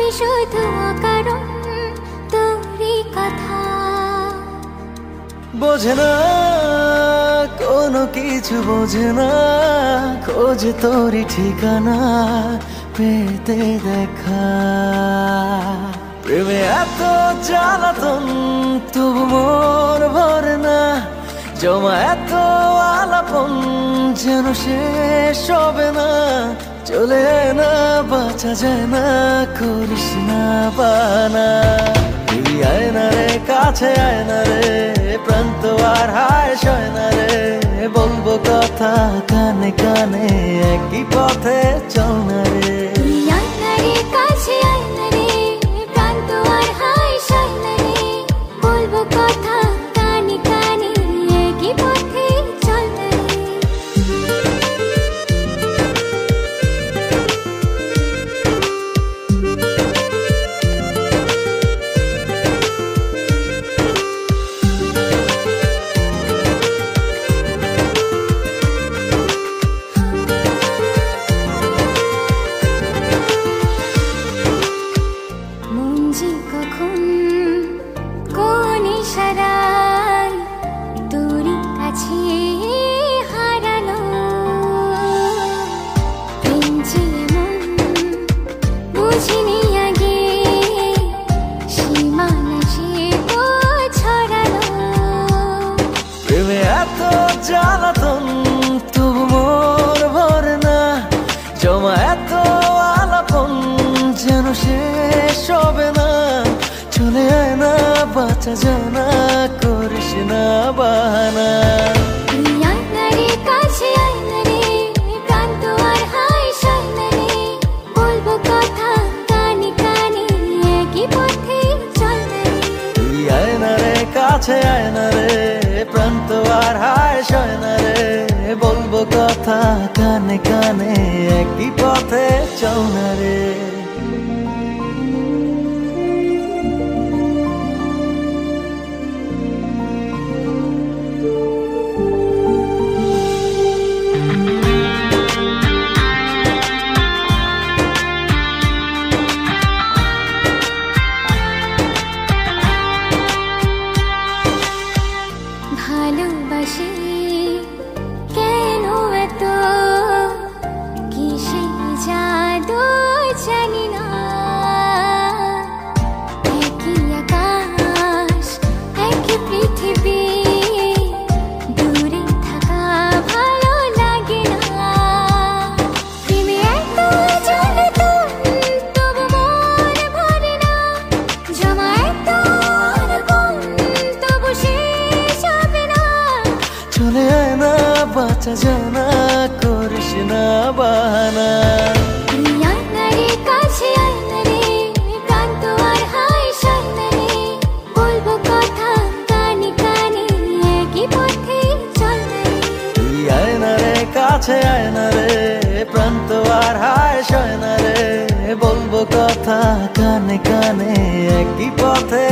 ভাবি শুধু অকারণ তোরই কথা। বোঝে না কোনো কিছু, বোঝে না খোঁজে তোরই ঠিকানা পেতে দেখা। প্রেমে এত জ্বালাতন তবু মন ভরে না, জমা এত আলাপন যেন শেষ হবে না। চলে আয় না, বাঁচা যায় না, করিস না বানা। তুই আয় না রে, কাছে আয় না রে, প্রাণ তো আর হায় সয় না রে। বলবো কথা কানে কানে, একই পথে চল না রে। তুই আয় না রে, কাছে আয় না রে, প্রাণ তো আর হায় সয় না রে। বলবো কথা কানে কানে, একই পথে চল না রে। কখন কোন ইশারায় তোরই কাছে হারালো। প্রেম যে এমন বুঝিনি আগে, সীমানা সে ছড়ালো। প্রেমে এত জ্বালাতন তবু মন ভরে না, জমা এত আলাপন যেন শেষ হবে না। চলে আয় না, বাঁচা যায় না, করিস না বাহানা। তুই আয় না রে, কাছে আয় না রে, প্রাণ তো আর হায় সয় না রে। বলবো কথা কানে কানে, একই পথে চল না রে। তুই আয় না রে, কাছে আয় না রে, প্রাণ তো আর হায় সয় না রে। বলবো কথা কানে কানে, একই পথে চল না রে। ভালোবাসি কেন এত, কিসে জাদু জানি না। একই আকাশ একই পৃথিবী, দূরে থাকা ভালো লাগে না। প্রেমে এত জ্বালাতন তবু মন ভরে না, জমা এত আলাপন তবু শেষ হবে না। চলে আয় না, বাঁচা যায় না, করিস না বাহানা। তুই আয় না রে, কাছে আয় না রে, প্রাণ তো আর হায় সয় না রে। বলবো কথা কানে কানে, একই পথে চল না রে। তুই আয় না রে, কাছে আয় না রে, প্রাণ তো আর হায় সয় না রে। বলবো কথা কানে কানে, একই পথে